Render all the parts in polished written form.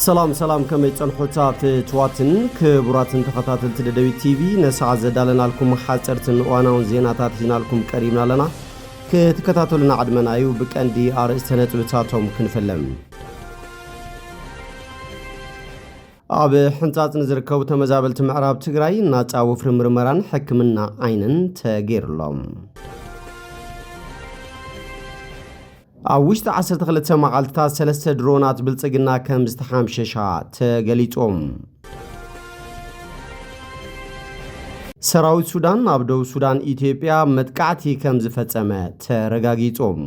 سلام كما يتصنحوتات تواتن كبراتن تخطاتل تدوي تي في نسعى زدالنا لكم حاصرتن وانا زيناتات هنا لكم قريبنا لنا كتكتاتلنا عدمنايو بكاندي ارئيسته نطبتاتهم كنفلم اب حنصات نزركو تمزابلت معراب تግራይ ናጻው ፍርምርመራን ሕክምና አይንን ተገይርሎም አውሽት 12 መዓልታት 3 ድሮናት ብልጽግና ከም ዝተሓምሸሻ ተገሊጾም ሰራዊት ሱዳን ኣብ ደቡብ ሱዳን ኢትዮጵያ መጥቃዕቲ ከም ዝፈጸመ ተረጋጊጾም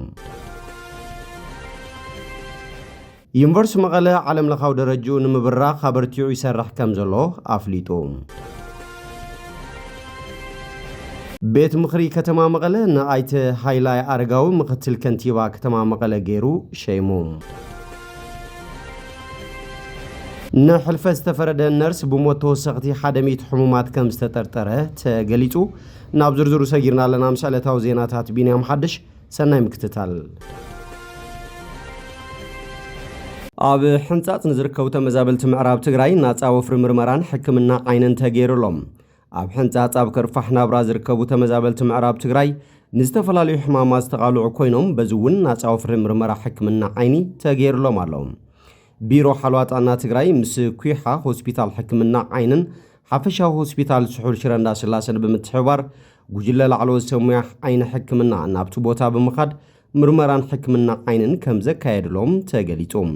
ዩኒቨርሲቲ መቀለ ዓለም ለኻው ደረጃው ንምብራ ኸበርቲዩ ይሰርሕ ከም ዘሎ አፍሊጦ ቤት ምኽሪ ከተማ መቀለ ንአይተ ሃይላይ አርጋው ምክትል ከንቲባ ከተማ መቀለ ገይሩ ሸይሞም ንሕልፈት ዝተፈረደ ነርስ ብሞት ተወሰኽቲ ሓደሚት ሕሙማት ከም ዝተጠርጠረ ተገሊጹ ናብ ዝርዝሩ ሰጊርና ለና ምሳሌታው ዜናታት ቢንያም ሓድሽ ሰናይ ምክትታል ኣብ ሕንጻጽ ንዝርከቡ ተመዛበልቲ ምዕራብ ትግራይ ናጻው ፍርምርመራን ሕክምና አይንን ተገይሩሎም ኣብ ሕንጻጽ ኣብ ከርፋሕ ናብራ ዝርከቡ ተመዛበልቲ ምዕራብ ትግራይ ንዝተፈላለዩ ሕማማት ዝተቃልዑ ኮይኖም በዝውን ናጻው ፍርምርመራ ሕክምና አይኒ ተገይሩሎም ኣለው ቢሮ ሓልዋጣና ትግራይ ምስ ኩይሓ ሆስፒታል ሕክምና አይንን ሓፈሻዊ ሆስፒታል ስሑል ሽረንዳ ስላሰን ብምትሕባር ጉጅለ ላዕሎ ሰሙያ አይነ ሕክምና ናብቲ ቦታ ብምኻድ ምርመራን ሕክምና አይንን ከም ዘካየድሎም ተገሊጾም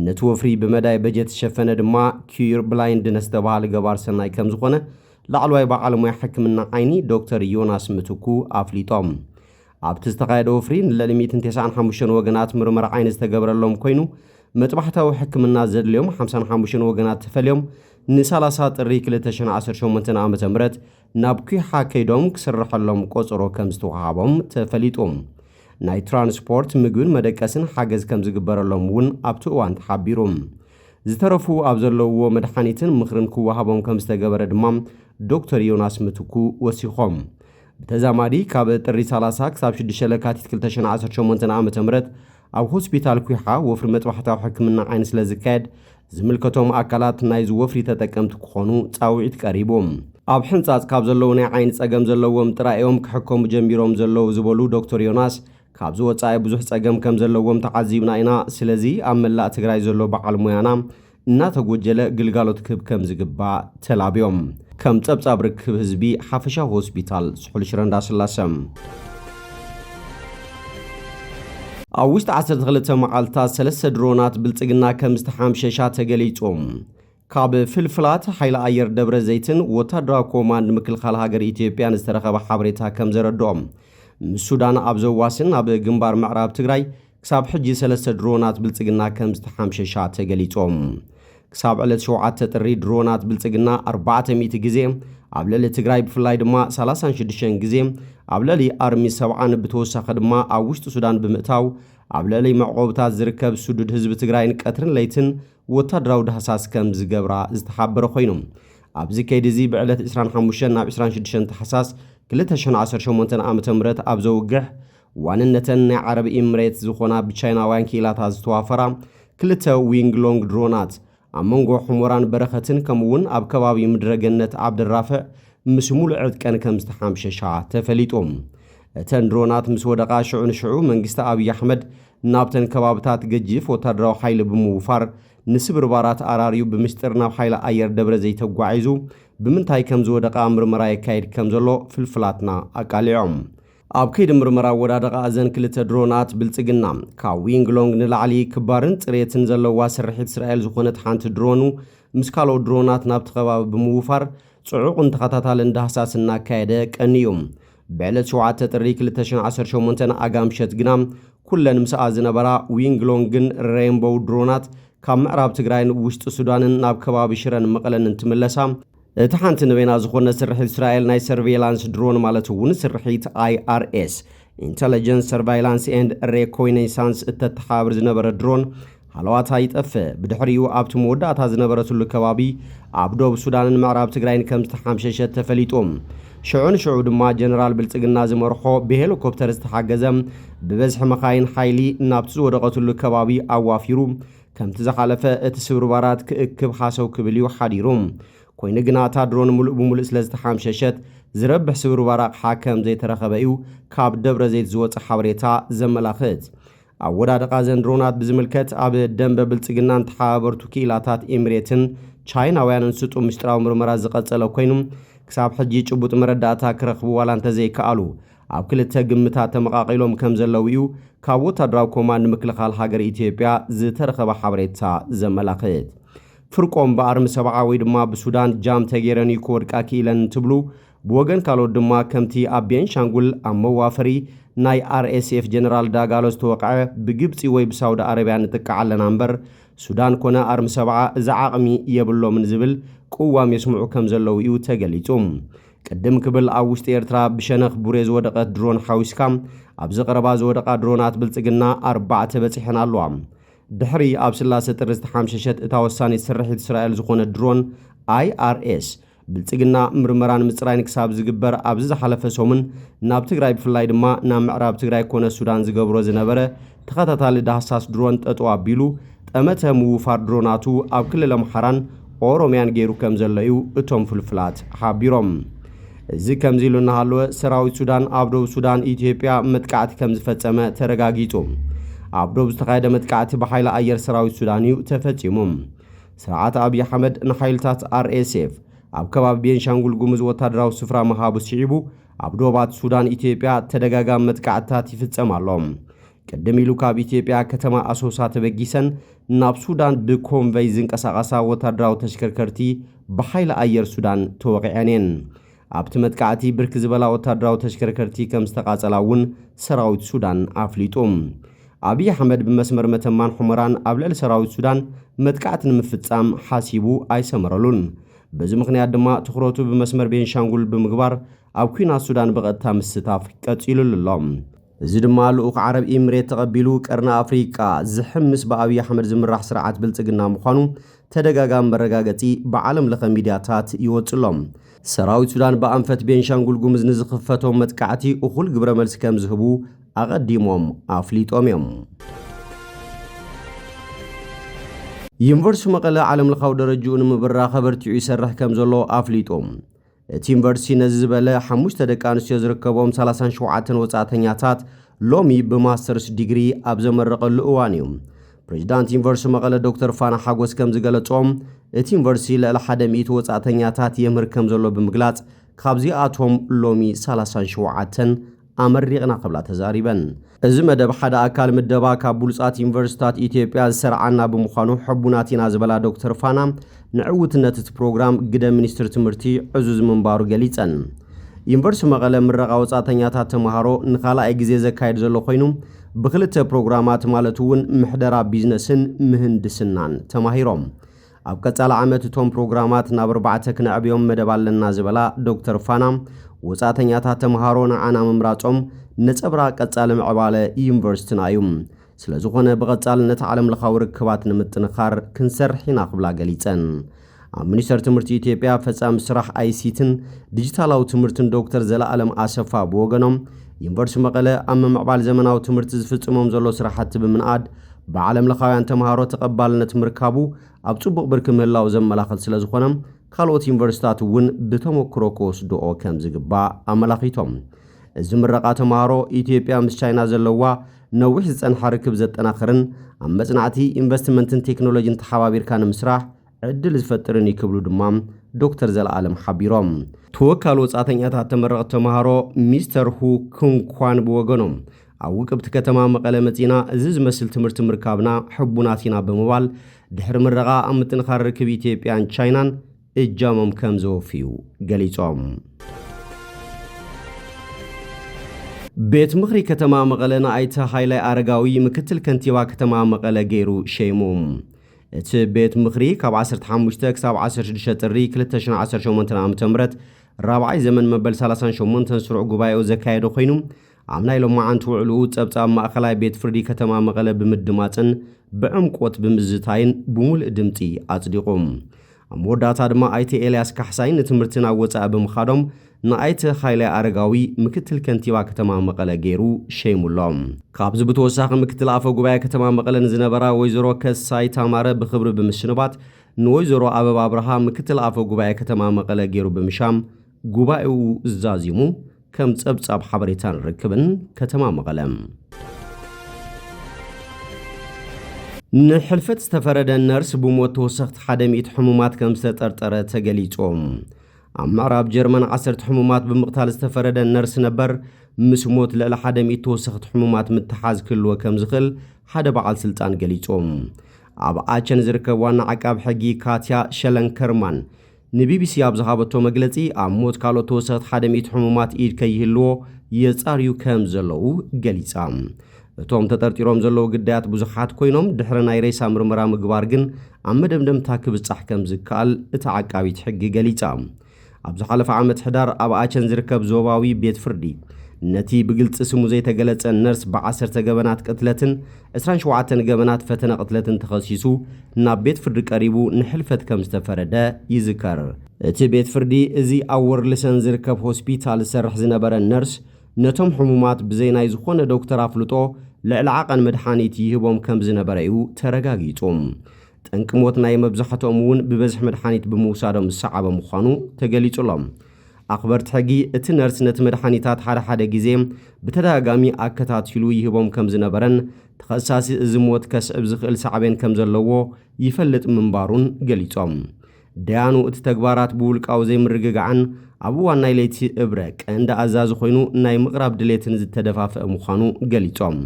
ነትወፍሪ በመዳይ በጀት ሸፈነ ድማ ኪዩር ብላይንድነስ ተባለ ገባር ሰናይ ከም ዝኾነ ላዕሎይ በዓለሙያ ሕክምና አይኒ ዶክተር ዮናስ ምትኩ አፍሊጦም ኣብቲ ዝተኻየደ ወፍሪ ለ195 ወገናት ምርመራ አይን ዝተገበረሎም ኮይኑ መጥባሕታዊ ሕክምና ዘድልዮም 55 ወገናት ተፈልዮም ን30 ጥሪ 2018 ዓ.ም ናብ ኩይሓ ከይዶም ክስርሐሎም ቆጽሮ ከም ዝተዋሃቦም ተፈሊጦም ናይ ትራንስፖርት ምግብን መደቀስን ሓገዝ ከም ዝግበረሎም ውን ኣብቲ እዋን ተሓቢሮም ዝተረፉ ኣብ ዘለውዎ መድሓኒትን ምኽርን ክወሃቦም ከም ዝተገበረ ድማ ዶክተር ዮናስ ምትኩ ወሲኾም በተዛማዲ ካብ ጥሪ 30 ክሳብ 6 ለካቲት 2018 ዓ.ም ኣብ ሆስፒታል ኩይሓ ወፍሪ መጥባሕታዊ ሕክምና አይን ስለ ዝካየድ ዝምልከቶም አካላት ናይ ዝወፍሪ ተጠቀምቲ ክኾኑ ጻውዒት ቀሪቦም ኣብ ሕንጻጽ ካብ ዘለው ናይ አይን ጸገም ዘለዎም ጥራዮም ክሕከሙ ጀሚሮም ዘለው ዝበሉ ዶክተር ዮናስ ካብ ዝወጻኢ ብዙሕ ጸገም ከም ዘለዎም ተዓዚብና ኢና ስለዚ ኣብ መላእ ትግራይ ዘሎ በዓል ሙያና እናተጎጀለ ግልጋሎት ክህብ ከም ዝግባእ ተላብዮም ከም ጸብጻብ ርክብ ህዝቢ ሓፈሻ ሆስፒታል ስሑል ሽረንዳ ስላሰም ኣብ ውሽጢ 12 መዓልታት 3 ድሮናት ብልጽግና ከም ዝተሓምሸሻ ተገሊጾም ካብ ፍልፍላት ሓይሊ ኣየር ደብረ ዘይትን ወታደራዊ ኮማንድ ምክልኻል ሃገር ኢትዮጵያ ዝተረኸበ ሓበሬታ ከም ዘረድኦም ሱዳን ኣብ ዘዋስን ኣብ ግንባር ምዕራብ ትግራይ ክሳብ ሕጂ 3 ድሮናት ብልጽግና ከም ዝተሓምሸሻ ተገሊጾም ክሳብ ዕለት 7 ጥሪ ድሮናት ብልጽግና 400 ግዜ ኣብ ለሊ ትግራይ ብፍላይ ድማ 36 ግዜ ኣብ ለሊ ኣርሚ 70 ብተወሳኺ ድማ ኣብ ውሽጢ ሱዳን ብምእታው ኣብ ለሊ መዕቆብታት ዝርከብ ሱዱድ ህዝቢ ትግራይን ቀትርን ለይትን ወታደራዊ ዳህሳስ ከም ዝገብራ ዝተሓበረ ኮይኖም ኣብዚ ከይዲ እዚ ብዕለት 25 ናብ 26 ተሓሳስ 2018 ዓ.ም ኣብ ዘውግሕ ዋንነተን ናይ ዓረብ ኤምሬት ዝኾና ብቻይናውያን ኪላታት ዝተዋፈራ ክልተ ዊንግ ሎንግ ድሮናት ኣብ መንጎ ሕሞራን በረኸትን ከምውን ኣብ ከባቢ ምድረገነት ዓብድራፍዕ ምስ ሙሉእ ዕጥቀን ከም ዝተሓምሸሻ ተፈሊጦም እተን ድሮናት ምስ ወደቓ ሽዑ መንግስቲ ኣብይ ኣሕመድ ናብተን ከባብታት ገጂፍ ወታደራዊ ሓይሊ ብምውፋር ንስብርባራት ኣራርዩ ብምስጥር ናብ ሓይሊ ኣየር ደብረ ዘይተጓዒዙ ብምንታይ ከም ዝወደቓ ምርመራ የካይድ ከም ዘሎ ፍልፍላትና ኣቃሊዖም ኣብ ከይዲ ምርመራ ወዳደቓ እዘን ክልተ ድሮናት ብልጽግና ካብ ዊንግ ሎንግ ንላዕሊ ክባርን ጽሬትን ዘለዋ ስርሒት እስራኤል ዝኾነት ሓንቲ ድሮኑ ምስ ካልኦት ድሮናት ናብቲ ከባቢ ብምውፋር ጽዑቕን ተኸታታልን ዳህሳስ እናካየደ ቀንዮም ብዕለት 7 ጥሪ 2018 ኣጋምሸት ግና ኩለን ምስኣ ዝነበራ ዊንግ ሎንግን ሬንቦው ድሮናት ካብ ምዕራብ ትግራይን ውሽጢ ሱዳንን ናብ ከባቢ ሽረን መቐለን እንትምለሳ እቲ ሓንቲ ንበይና ዝኾነ ስርሒት እስራኤል ናይ ሰርቬይላንስ ድሮን ማለት እውን ስርሒት IRS ኢንተለጀንስ ሰርቫይላንስ ኤንድ ሬኮኔሳንስ እተተሓብር ዝነበረ ድሮን ሃለዋታ ይጠፈ ብድሕሪኡ ኣብቲ መወዳእታ ዝነበረትሉ ከባቢ ኣብ ደቡብ ሱዳንን ምዕራብ ትግራይን ከም ዝተሓምሸሸ ተፈሊጦም ሽዑ ድማ ጀነራል ብልጽግና ዝመርሖ ብሄሊኮፕተር ዝተሓገዘ ብበዝሒ መኻይን ሓይሊ ናብቲ ዝወደቐትሉ ከባቢ ኣዋፊሩ ከምቲ ዝሓለፈ እቲ ስብርባራት ክእክብ ሓሰው ክብል እዩ ሓዲሮም ኮይኑ ግና እታ ድሮን ሙሉእ ብሙሉእ ስለ ዝተሓምሸሸት ዝረብሕ ስብርባር ኣቕሓ ከም ዘይተረኸበ እዩ ካብ ደብረ ዘይት ዝወፅእ ሓበሬታ ዘመላኽት ኣወዳድቓ ዘንድሮናት ብዝምልከት ኣብ ደንበ ብልጽግናን ተሓባበርቱ ክኢላታት ኤሚሬትን ቻይናውያንን ስጡ ምስጢራዊ ምርመራ ዝቐጸለ ኮይኑ ክሳብ ሕጂ ጭቡጥ መረዳእታ ክረኽቡ ዋላ እንተዘይከኣሉ ኣብ ክልተ ግምታት ተመቓቒሎም ከም ዘለው እዩ ካብ ወታደራዊ ኮማንድ ምክልኻል ሃገር ኢትዮጵያ ዝተረኸበ ሓበሬታ ዘመላኽት ፍርቆም በኣርሚ ሰብዓ ወይ ድማ ብሱዳን ጃም ተገይረን ክወድቃ ክኢለን እንትብሉ ብወገን ካልኦት ድማ ከምቲ ኣብ ቤንሻንጉል ኣብ መዋፈሪ ናይ RSF ጀነራል ዳጋሎ ዝተወቅዐ ብግብፂ ወይ ብሳውዲ አረቢያ ንጥቃዕ ኣለና እምበር ሱዳን ኮነ ኣርሚ ሰብዓ እዚ ዓቕሚ የብሎምን ዝብል ቅዋም የስምዑ ከም ዘለው እዩ ተገሊጹ ቅድም ክብል ኣብ ውሽጢ ኤርትራ ብሸነኽ ቡሬ ዝወደቐት ድሮን ሓዊስካ ኣብ ዝቐረባ ዝወደቓ ድሮናት ብልጽግና 4 በፂሐን ኣለዋ ድሕሪ ኣብ ስላሴ ጥሪ ዝተሓምሸሸት እታ ወሳኒት ስርሒት እስራኤል ዝኾነ ድሮን IRS ብልጽግና ምርመራን ምጽራይን ክሳብ ዝግበር ኣብዚ ዝሓለፈ ሰሙን ናብ ትግራይ ብፍላይ ድማ ናብ ምዕራብ ትግራይ ኮነ ሱዳን ዝገብሮ ዝነበረ ተኸታታሊ ዳህሳስ ድሮን ጠጠው ኣቢሉ ጠመተ ምውፋር ድሮናቱ ኣብ ክልል ኣምሓራን ኦሮምያን ገይሩ ከም ዘሎ እዩ እቶም ፍልፍላት ሓቢሮም እዚ ከምዚ ኢሉ እናሃለወ ሰራዊት ሱዳን ኣብ ደቡብ ሱዳን ኢትዮጵያ መጥቃዕቲ ከም ዝፈጸመ ተረጋጊጹ ኣብ ደቡብ ዝተኻየደ መጥቃዕቲ ብሓይሊ ኣየር ሰራዊት ሱዳን እዩ ተፈጺሙ ስርዓት ኣብይ ኣሕመድ ንሓይልታት RSF ኣብ ከባቢ ቤንሻንጉል ጉሙዝ ወታደራዊ ስፍራ መሃቡ ሲዒቡ ኣብ ደቡባት ሱዳን ኢትዮጵያ ተደጋጋሚ መጥቃዕትታት ይፍጸም ኣሎም ቅድም ኢሉ ካብ ኢትዮጵያ ከተማ ኣሶሳ ተበጊሰን ናብ ሱዳን ብኮንቨይ ዝንቀሳቐሳ ወታደራዊ ተሽከርከርቲ ብሓይሊ ኣየር ሱዳን ተወቂዐን ኣብቲ መጥቃዕቲ ብርክ ዝበላ ወታደራዊ ተሽከርከርቲ ከም ዝተቃጸላ እውን ሰራዊት ሱዳን ኣፍሊጡ ኣብይ ኣሕመድ ብመስመር መተማን ሑመራን ኣብ ልዕሊ ሰራዊት ሱዳን መጥቃዕቲ ንምፍጻም ሓሲቡ ኣይሰመረሉን በዚ ምኽንያት ድማ ትኹረቱ ብመስመር ቤንሻንጉል ብምግባር ኣብ ኩናት ሱዳን በቐጥታ ምስታፍ ቀጺሉ ኣሎ እዚ ድማ ልኡኽ ዓረብ ኤሚሬት ተቐቢሉ ቀርና ኣፍሪቃ ዝሕምስ ብኣብይ ኣሕመድ ዝምራሕ ስርዓት ብልጽግና ምዃኑ ተደጋጋሚ መረጋገጺ ብዓለም ለኸ ሚድያታት ይወጽሎም ሰራዊት ሱዳን በኣንፈት ቤንሻንጉል ጉሙዝ ንዝኽፈቶም መጥቃዕቲ እኹል ግብረ መልሲ ከም ዝህቡ ኣቐዲሞም ኣፍሊጦም እዮም ዩኒቨርሲቲ መቐለ ዓለም ለኻዊ ደረጃኡ ንምብራ ኸበርቲዑ ይሰርሕ ከም ዘሎ ኣፍሊጦም እቲ ዩኒቨርሲቲ ነዚ ዝበለ 5 ደቂ ኣንስትዮ ዝርከቦም 37 ወጻእተኛታት ሎሚ ብማስተርስ ዲግሪ ኣብ ዘመረቐሉ እዋን እዩ ፕሬዚዳንት ዩኒቨርሲቲ መቐለ ዶክተር ፋና ሓጎስ ከም ዝገለጾም እቲ ዩኒቨርሲቲ ልዕሊ 100 ወጻእተኛታት የምህር ከም ዘሎ ብምግላጽ ካብዚኣቶም ሎሚ 37 ኣመሪቕና ክብላ ተዛሪበን እዚ መደብ ሓደ ኣካል ምደባ ካብ ብሉጻት ዩኒቨርሲታት ኢትዮጵያ ዝሰርዓና ብምዃኑ ሕቡናት ኢና ዝበላ ዶክተር ፋና ንዕውትነት እቲ ፕሮግራም ግደ ሚኒስትር ትምህርቲ ዕዙዝ ምንባሩ ገሊጸን ዩኒቨርሲቲ መቐለ ምረቓ ወጻእተኛታት ተምሃሮ ንኻልኣይ ግዜ ዘካይድ ዘሎ ኮይኑ ብክልተ ፕሮግራማት ማለት እውን ምሕደራ ቢዝነስን ምህንድስናን ተማሂሮም ኣብ ቀጻሊ ዓመት እቶም ፕሮግራማት ናብ 4 ክንዕብዮም መደብ ኣለና ዝበላ ዶክተር ፋና ወጻእተኛታት ተምሃሮ ንዓና ምምራጾም ነጸብራ ቀጻሊ ምዕባለ ዩኒቨርሲቲና እዩ ስለዝኾነ ብቐጻልነት ዓለም ለኻዊ ርክባት ንምጥንኻር ክንሰርሕ ኢና ክብላ ገሊጸን ኣብ ሚኒስትር ትምህርቲ ኢትዮጵያ ፈጻሚ ስራሕ ICTን ዲጂታላዊ ትምህርትን ዶክተር ዘለኣለም ኣሰፋ ብወገኖም ዩኒቨርሲቲ መቐለ ኣብ ምዕባል ዘመናዊ ትምህርቲ ዝፍጽሞም ዘሎ ስራሕቲ ብምንኣድ ብዓለም ለኻውያን ተምሃሮ ተቐባልነት ምርካቡ ኣብ ጽቡቕ ብርኪ ምህላው ዘመላኽት ስለዝኾነ ካልኦት ዩኒቨርሲታት እውን ብተሞክሮ ክወስድኦ ከም ዝግባእ ኣመላኺቶም እዚ ምረቓ ተምሃሮ ኢትዮጵያ ምስ ቻይና ዘለዋ ነዊሕ ዝጸንሐ ርክብ ዘጠናኽርን ኣብ መጽናዕቲ ኢንቨስትመንትን ቴክኖሎጂን ተሓባቢርካ ንምስራሕ ዕድል ዝፈጥርን ይክብሉ ድማ ዶክተር ዘለኣለም ሓቢሮም ተወካል ወጻእተኛታት ተመረቕቲ ተምሃሮ ሚስተር ሁ ክንኳን ብወገኖም ኣብ ውቅብቲ ከተማ መቐለ መጺና እዚ ዝመስል ትምህርቲ ምርካብና ሕቡናት ኢና ብምባል ድሕሪ ምረቓ ኣብ ምጥንኻር ርክብ ኢትዮጵያን ቻይናን እጃሞም ከም ዘወፍዩ ገሊጾም ቤት ምኽሪ ከተማ መቐለ ንኣይተ ሃይላይ ኣረጋዊ ምክትል ከንቲባ ከተማ መቐለ ገይሩ ሸይሙ እቲ ቤት ምኽሪ ካብ 15 ክሳብ 16 ጥሪ 2018 ዓ.ም ራብዓይ ዘመን መበል 38 ስሩዕ ጉባኤኡ ዘካየደ ኮይኑ ኣብ ናይ ሎማዓንቲ ውዕልኡ ጸብጻብ ማእኸላይ ቤት ፍርዲ ከተማ መቐለ ብምድማጽን ብዕምቆት ብምዝታይን ብሙሉእ ድምፂ ኣጽዲቑ ኣብ መወዳእታ ድማ ኣይቲ ኤልያስ ካሕሳይ ንትምህርትን ኣብ ወጻኢ ብምኻዶም ንኣይተ ሃይላይ ኣረጋዊ ምክትል ከንቲባ ከተማ መቐለ ገይሩ ሸይሙሎም ካብዚ ብተወሳኺ ምክትል ኣፈ ጉባኤ ከተማ መቐለ ዝነበራ ወይዘሮ ከሳይ ታማረ ብኽብሪ ብምሽንባት ንወይዘሮ ኣበባ አብርሃ ምክትል ኣፈ ጉባኤ ከተማ መቐለ ገይሩ ብምሻም ጉባኤው እዛዚሙ ከም ጸብጻብ ሓበሬታን ርክብን ከተማ መቐለ ንሕልፈት ዝተፈረደ ነርስ ብሞት ተወሰኽቲ 100 ሕሙማት ከም ዝተጠርጠረ ተገሊጾም ኣብ ምዕራብ ጀርመን 10 ሕሙማት ብምቕታል ዝተፈረደ ነርስ ነበር ምስ ሞት ልዕሊ 100 ተወሰኽቲ ሕሙማት ምትሓዝ ክህልዎ ከም ዝኽእል ሓደ በዓል ስልጣን ገሊጾም ኣብ ኣቸን ዝርከብ ዋና ዓቃብ ሕጊ ካትያ ሸለንከርማን ንቢቢሲ ኣብ ዝሃበቶ መግለጺ ኣብ ሞት ካልኦት ተወሰኽቲ 100 ሕሙማት ኢድ ከይህልዎ የጻርዩ ከም ዘለዉ ገሊጻ እቶም ተጠርጢሮም ዘለዉ ግዳያት ብዙሓት ኮይኖም ድሕሪ ናይ ሬሳ ምርመራ ምግባር ግን ኣብ መደምደምታ ክብጻሕ ከም ዝከኣል እቲ ዓቃቢት ሕጊ ገሊጻ ኣብ ዝሓለፈ ዓመት ሕዳር ኣብ ኣቸን ዝርከብ ዞባዊ ቤት ፍርዲ ነቲ ብግልጽ ስሙ ዘይተገለጸ ነርስ ብ10 ገበናት ቅትለትን 27 ገበናት ፈተነ ቅትለትን ተኸሲሱ ናብ ቤት ፍርዲ ቀሪቡ ንሕልፈት ከም ዝተፈረደ ይዝከር እቲ ቤት ፍርዲ እዚ ኣብ ወርልሰን ዝርከብ ሆስፒታል ዝሰርሕ ዝነበረ ነርስ ነቶም ሕሙማት ብዘይናይ ዝኾነ ዶክተር ኣፍልጦ ልዕሊ ዓቐን መድሓኒት ይህቦም ከም ዝነበረ እዩ ተረጋጊጹ ጠንቂ ሞት ናይ መብዛሕትኦም እውን ብበዝሒ መድሓኒት ብምውሳዶም ዝሰዓበ ምዃኑ ተገሊጹሎም ኣኽበርቲ ሕጊ እቲ ነርስ ነቲ መድሓኒታት ሓደ ግዜ ብተደጋጋሚ ኣከታቲሉ ይህቦም ከም ዝነበረን ተኸሳሲ እዚ ሞት ከስዕብ ዝኽእል ሳዕቤን ከም ዘለዎ ይፈልጥ ምንባሩን ገሊጾም ዳያኑ እቲ ተግባራት ብውልቃዊ ዘይምርግጋዕን ኣብ እዋን ናይ ለይቲ እብረ ቀንዲ ኣዛዚ ኮይኑ ናይ ምቕራብ ድሌትን ዝተደፋፈአ ምዃኑ ገሊጾም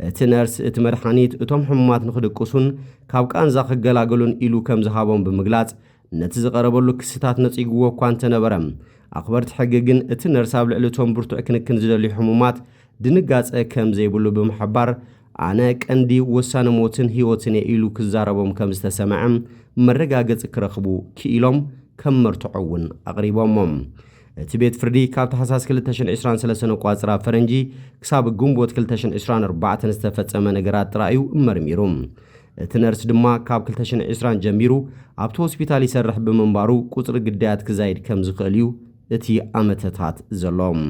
እቲ ነርስ እቲ መድሓኒት እቶም ሕሙማት ንኽድቅሱን ካብ ቃንዛ ክገላገሉን ኢሉ ከም ዝሃቦም ብምግላጽ ነቲ ዝቐረበሉ ክስታት ነጺግዎ እኳ እንተነበረ ኣኽበርቲ ሕጊ ግን እቲ ነርስ ኣብ ልዕሊ እቶም ብርቱዕ ክንክን ዝደልዩ ሕሙማት ድንጋጸ ከም ዘይብሉ ብምሕባር ኣነ ቀንዲ ወሳነ ሞትን ህይወትን ኢሉ ክዛረቦም ከም ዝተሰምዐ መረጋገጽ ክረኽቡ ክኢሎም ከም መርትዖውን ኣቕሪቦሞም እቲ ቤት ፍርዲ ካብ ታሕሳስ 2023 ቋጽራ ፈረንጂ ክሳብ ግንቦት 2024 ዝተፈጸመ ነገራት ጥራዩ መርሚሩ እቲ ነርስ ድማ ካብ 2020 ጀሚሩ ኣብቲ ሆስፒታል ይሰርሕ ብምንባሩ ቁጽሪ ግዳያት ክዛይድ ከም ዝኽእል እዩ እቲ ዓመታት ዘሎም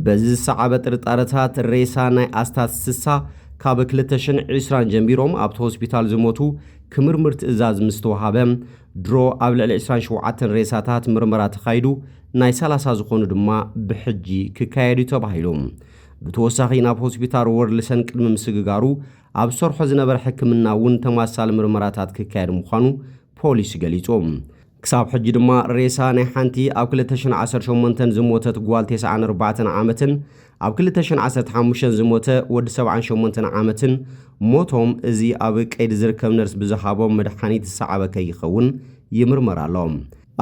በዚ ሰዓበ ጥርጣረታት ሬሳ ናይ ኣስታት ስሳ ካብ 2020 ጀሚሮም ኣብቲ ሆስፒታል ዝሞቱ ክምርምር ትእዛዝ ምስተወሃበ ድሮ ኣብ ልዕሊ 27 ሬሳታት ምርመራ ተኻይዱ ናይ 30 ዝኾኑ ድማ ብሕጂ ክካየዱ ተባሂሉ ብተወሳኺ ናብ ሆስፒታል ወርልሰን ቅድሚ ምስግጋሩ ኣብ ሰርሖ ዝነበረ ሕክምና እውን ተማሳሊ ምርመራታት ክካየድ ምዃኑ ፖሊስ ገሊጹ ክሳብ ሕጂ ድማ ሬሳ ናይ ሓንቲ ኣብ 2018 ዝሞተት ጓል 94 ዓመትን ኣብ 2015 ዝሞተ ወዲ 78 ዓመትን ሞቶም እዚ ኣብ ቀይዲ ዝርከብ ነርስ ብዝሃቦም መድሓኒት ዝሰዓበ ከይኸውን ይምርመራሎም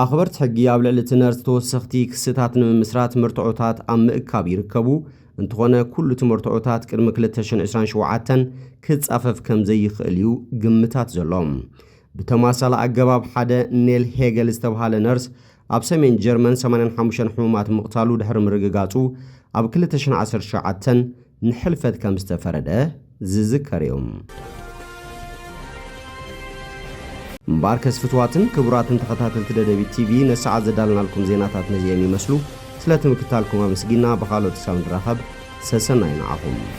ኣኽበርቲ ሕጊ ኣብ ልዕሊ እቲ ነርስ ተወሰኽቲ ክስታት ንምምስራት መርትዖታት ኣብ ምእካብ ይርከቡ እንተኾነ ኩሉ ትምህርትዖታት ቅድሚ 2027 ክጻፈፍ ከም ዘይኽእል እዩ ግምታት ዘሎም ብተማሳሊ ኣገባብ ሓደ ኔል ሄገል ዝተባሃለ ነርስ ኣብ ሰሜን ጀርመን 85 ሕሙማት ምቕታሉ ድሕሪ ምርግጋጹ ኣብ 2019 ንሕልፈት ከም ዝተፈረደ ዝዝከር እዩ እምበር ከስፍትዋትን ክቡራትን ተኸታተልቲ ደደቢት ቲቪ ነሰዓት ዘዳልናልኩም ዜናታት ነዚኦም ይመስሉ ስለትምክታልኩም ኣመስጊና ብኻልኦት ክሳብ ንራኸብ ሰሰናይ ንዓኹም